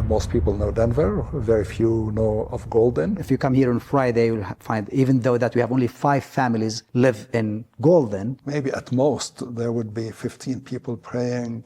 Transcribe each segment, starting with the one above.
Most people know Denver, very few know of Golden. If you come here on Friday, you'll find, even though that we have only 5 families live in Golden. Maybe at most there would be 15 people praying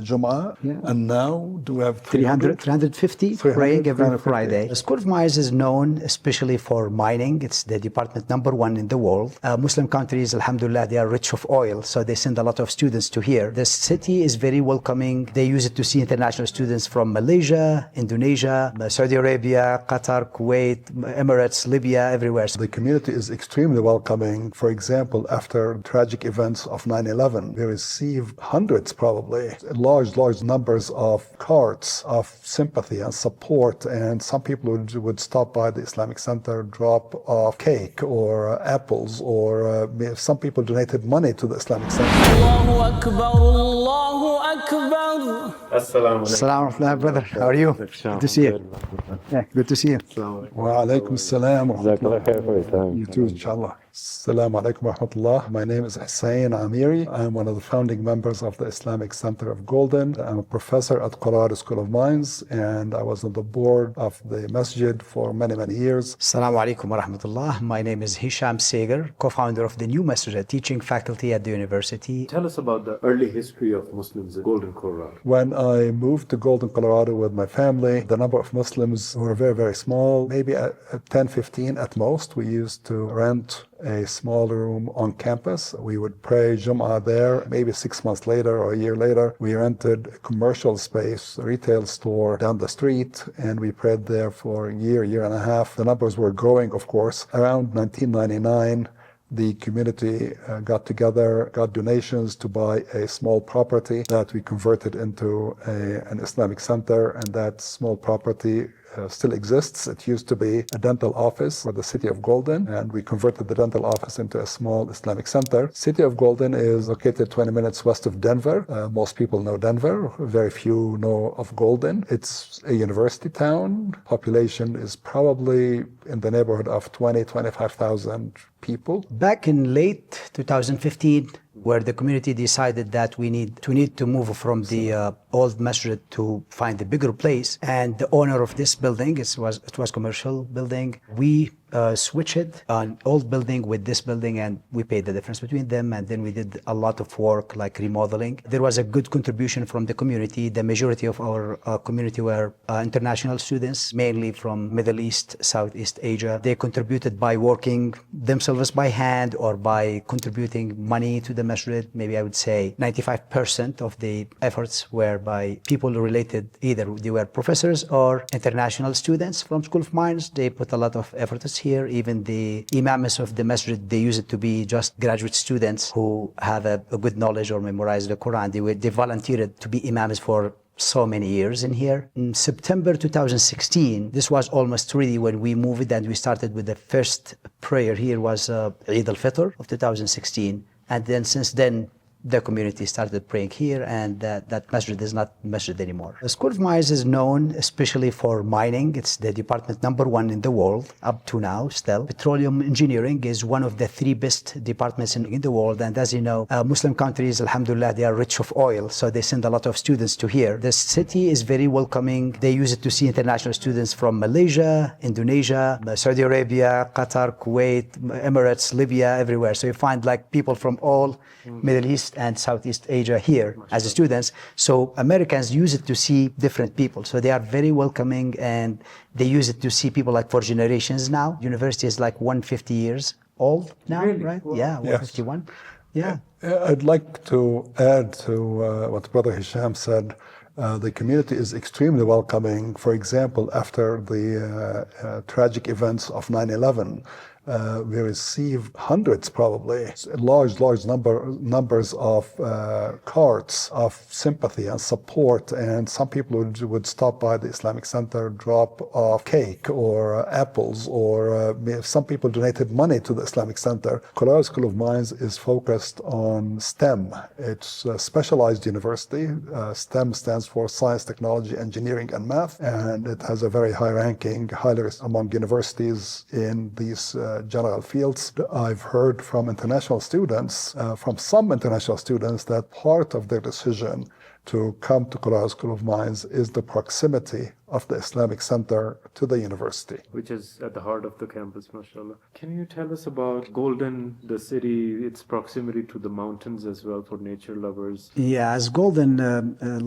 Jum'ah, and now do we have 350 praying every Friday. The School of Mines is known especially for mining. It's the department #1 in the world. Muslim countries, alhamdulillah, they are rich of oil, so they send a lot of students to here. The city is very welcoming. They use it to see international students from Malaysia, Indonesia, Saudi Arabia, Qatar, Kuwait, Emirates, Libya, everywhere. The community is extremely welcoming. For example, after tragic events of 9/11, we received hundreds, probably, large numbers of cards of sympathy and support, and some people would stop by the Islamic Center, drop off cake or apples, or some people donated money to the Islamic Center. Allahu Akbar, Allahu Akbar. Assalamu alaikum, brother. How are you? Good to see you. Yeah, good to see you. Wa alaikum assalam wa rahmatullah. You too, inshallah. Assalamu alaikum wa rahmatullah. My name is Hussein Amiri. I'm one of the founding members of the Islamic Center of Golden. I'm a professor at Colorado School of Mines, and I was on the board of the MASJID for many years. Assalamu alaikum wa rahmatullah. My name is Hisham Sager, co-founder of the new Masajid, teaching faculty at the university. Tell us about the early history of Muslims in Golden, Colorado. When I moved to Golden, Colorado with my family, the number of Muslims were very small, maybe 10, 15 at most. We used to rent a small room on campus. We would pray Jum'ah there. Maybe 6 months later or a year later, we rented a commercial space, a retail store down the street, and we prayed there for a year and a half. The numbers were growing, of course. Around 1999, the community got together, got donations to buy a small property that we converted into an Islamic center, and that small property still exists. It used to be a dental office for the city of Golden, and we converted the dental office into a small Islamic center. City of Golden is located 20 minutes west of Denver. Most people know Denver, very few know of Golden. It's a university town. Population is probably in the neighborhood of 25,000 people. Back in late 2015, where the community decided that we need to move from the old masjid to find a bigger place, and the owner of this building, it was commercial building, we switched an old building with this building, and we paid the difference between them, and then we did a lot of work like remodeling. There was a good contribution from the community. The majority of our community were international students, mainly from Middle East, Southeast Asia. They contributed by working themselves by hand or by contributing money to the masjid. Maybe I would say 95% of the efforts were by people related, either they were professors or international students from School of Mines. They put a lot of efforts here. Even the imams of the masjid, they use it to be just graduate students who have a good knowledge or memorize the Quran. They volunteered to be imams for so many years in here. In September 2016, this was almost ready when we moved, and we started with the first prayer here was Eid al-Fitr of 2016. And then since then, the community started praying here, and that masjid is not masjid anymore. The School of Mines is known especially for mining. It's the department #1 in the world up to now still. Petroleum engineering is one of the 3 best departments in the world, and as you know, Muslim countries, alhamdulillah, they are rich of oil, so they send a lot of students to here. The city is very welcoming. They use it to see international students from Malaysia, Indonesia, Saudi Arabia, Qatar, Kuwait, Emirates, Libya, everywhere. So you find like people from all Middle East and Southeast Asia here as students. So Americans use it to see different people. So they are very welcoming, and they use it to see people like for generations now. University is like 150 years old now, Really? right? Wow. Yeah, 151. Yeah. I'd like to add to what Brother Hisham said. The community is extremely welcoming. For example, after the tragic events of 9/11, we received hundreds, probably, large numbers of cards of sympathy and support, and some people would stop by the Islamic Center, drop off cake or apples, or some people donated money to the Islamic Center. Colorado School of Mines is focused on STEM. It's a specialized university. STEM stands for Science, Technology, Engineering, and Math, and it has a very high ranking, highly among universities in these general fields. I've heard from international students, from some international students, that part of their decision to come to Colorado School of Mines is the proximity of the Islamic Center to the university. Which is at the heart of the campus, mashallah. Can you tell us about Golden, the city, its proximity to the mountains as well for nature lovers? Yeah, as Golden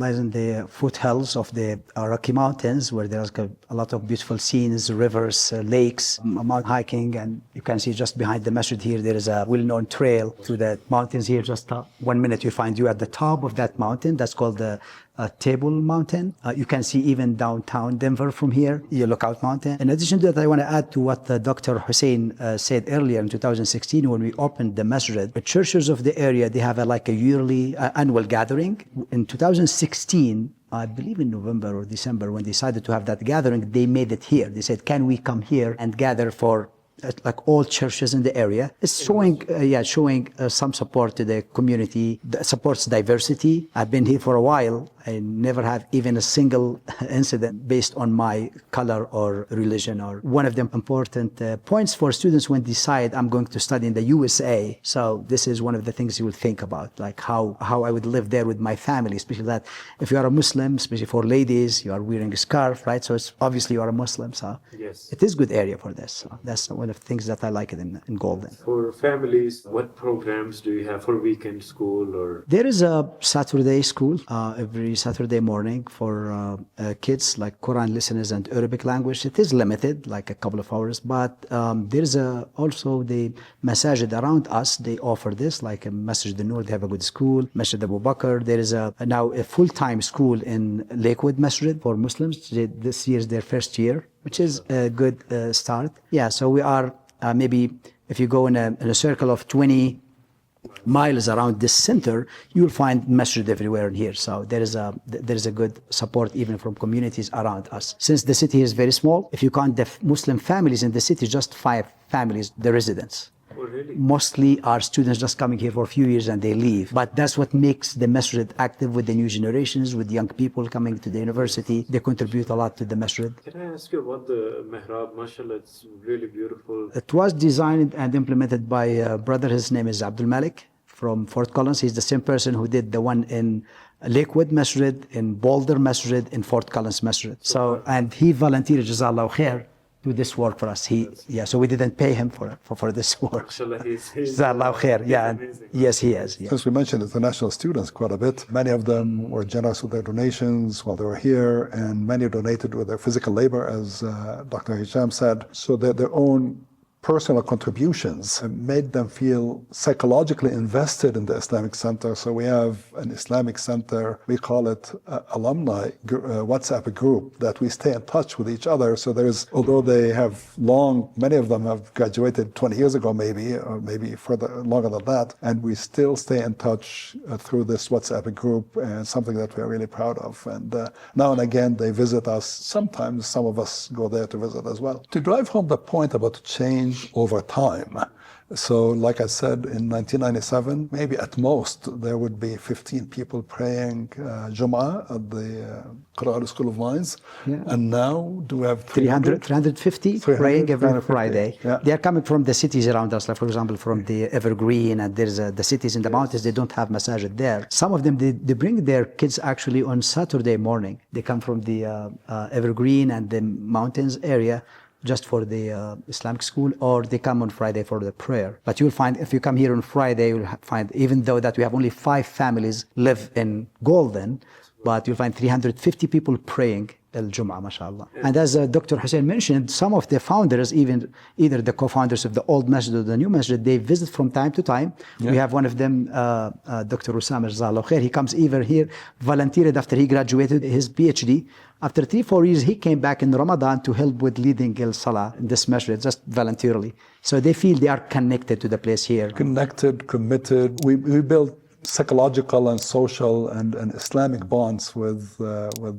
lies in the foothills of the Rocky Mountains, where there's a lot of beautiful scenes, rivers, lakes, mountain hiking, and you can see just behind the masjid here, there is a well-known trail through the mountains here. Just 1 minute, you find you at the top of that mountain. That's called the Table Mountain. You can see even downtown Denver from here, your Lookout Mountain. In addition to that, I want to add to what Dr. Hussein said earlier in 2016 when we opened the masjid. The churches of the area, they have like a yearly annual gathering. In 2016, I believe in November or December, when they decided to have that gathering, they made it here. They said, can we come here and gather for like all churches in the area? It's showing some support to the community, supports diversity. I've been here for a while. I never have even a single incident based on my color or religion. Or one of the important points for students when they decide I'm going to study in the USA. So this is one of the things you will think about, like how I would live there with my family, especially that if you are a Muslim, especially for ladies, you are wearing a scarf, right? So it's obviously you are a Muslim. So yes, it is a good area for this. So that's one of the things that I like in Golden. For families, what programs do you have for weekend school? Or there is a Saturday school every Saturday morning for kids, like Quran listeners and Arabic language. It is limited, like a couple of hours, but there is also the Masajid around us. They offer this, like a Masjid Noor, they have a good school. Masjid Abu Bakr, there is now a full-time school in Lakewood Masjid for Muslims. This year is their first year, which is a good start. Yeah, so we are maybe if you go in a circle of 20 miles around this center, you'll find masjid everywhere in here. So there is a good support even from communities around us. Since the city is very small, if you count the Muslim families in the city, just 5 families, the residents. Oh, really? Mostly are students just coming here for a few years and they leave. But that's what makes the masjid active with the new generations, with young people coming to the university. They contribute a lot to the masjid. Can I ask you about the mihrab? Mashallah, it's really beautiful. It was designed and implemented by a brother. His name is Abdul Malik from Fort Collins. He's the same person who did the one in Lakewood Masjid, in Boulder Masjid, in Fort Collins Masjid. So, and he volunteered, Jazakallahu khair, do this work for us. So we didn't pay him for this work. Jazakallahu khair. Yeah, yes, he is. Yeah. Since we mentioned international students quite a bit, many of them were generous with their donations while they were here, and many donated with their physical labor, as Dr. Hisham said. So their own personal contributions made them feel psychologically invested in the Islamic Center. So we have an Islamic Center, we call it alumni WhatsApp group, that we stay in touch with each other. So there's, although they have many of them have graduated 20 years ago maybe, or maybe further, longer than that, and we still stay in touch through this WhatsApp group, and something that we're really proud of. And now and again they visit us. Sometimes some of us go there to visit as well. To drive home the point about change over time. So like I said, in 1997, maybe at most, there would be 15 people praying Jum'ah at the Colorado School of Mines. Yeah. And now do we have 350 praying every Friday. Yeah. They are coming from the cities around us, like for example, from the Evergreen, and there's the cities in the mountains, they don't have Masajid there. Some of them, they bring their kids actually on Saturday morning. They come from the Evergreen and the mountains area, just for the Islamic school, or they come on Friday for the prayer. But you'll find, if you come here on Friday, you'll find, even though that we have only 5 families live in Golden, but you'll find 350 people praying Al-Jum'ah, mashallah. And as Dr. Hussein mentioned, some of the founders, even either the co-founders of the old masjid or the new masjid, they visit from time to time. Yeah. We have one of them, Dr. Usama, Jazakallahu khair. He comes even here, volunteered after he graduated his PhD. After 3-4 years, he came back in Ramadan to help with leading Salah in this masjid, just voluntarily. So they feel they are connected to the place here. Connected, committed. We built psychological and social and Islamic bonds with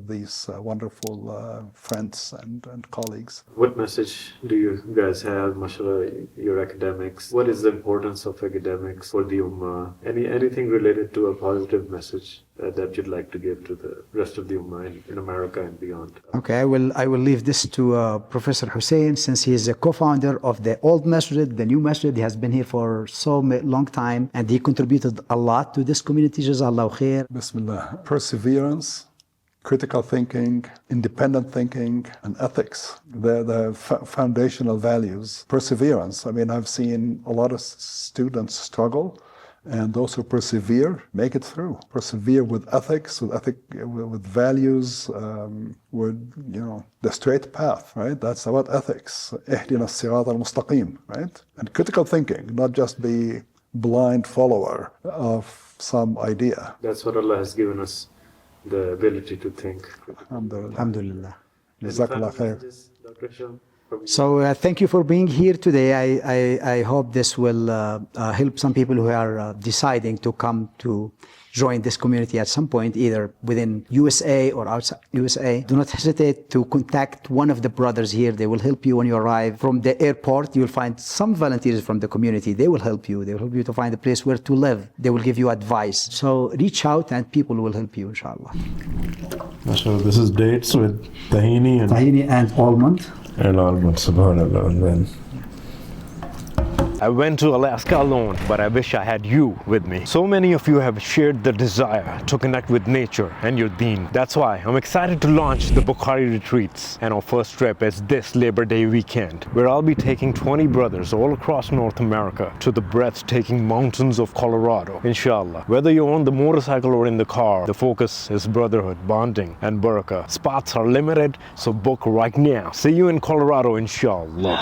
these wonderful friends and colleagues. What message do you guys have, mashallah, your academics? What is the importance of academics for the Ummah? Anything related to a positive message that you'd like to give to the rest of the Ummah in America and beyond? Okay, I will leave this to Professor Hussein, since he is a co-founder of the old masjid, the new masjid. He has been here for so long time, and he contributed a lot to this community. Jazakallahu khair. Bismillah. Perseverance, critical thinking, independent thinking, and ethics. They're the foundational values. Perseverance. I mean, I've seen a lot of students struggle, and those who persevere make it through. Persevere with ethics, with values, with the straight path, right? That's about ethics. اهدنا الصراط المستقيم, right? And critical thinking, not just be blind follower of some idea. That's what Allah has given us, the ability to think. Alhamdulillah. Jazakallah khair. Dr. Hisham, from you. So thank you for being here today. I hope this will help some people who are deciding to come to join this community at some point, either within USA or outside USA. Do not hesitate to contact one of the brothers here. They will help you when you arrive. From the airport, you'll find some volunteers from the community. They will help you. They will help you to find a place where to live. They will give you advice. So reach out and people will help you, inshallah. So this is dates with tahini And almond. and almond, subhanallah. And then I went to Alaska alone, but I wish I had you with me. So many of you have shared the desire to connect with nature and your deen. That's why I'm excited to launch the Bukharee retreats, and our first trip is this Labor Day weekend, where I'll be taking 20 brothers all across North America to the breathtaking mountains of Colorado, inshallah. Whether you're on the motorcycle or in the car, the focus is brotherhood, bonding, and barakah. Spots are limited, so book right now. See you in Colorado, inshallah.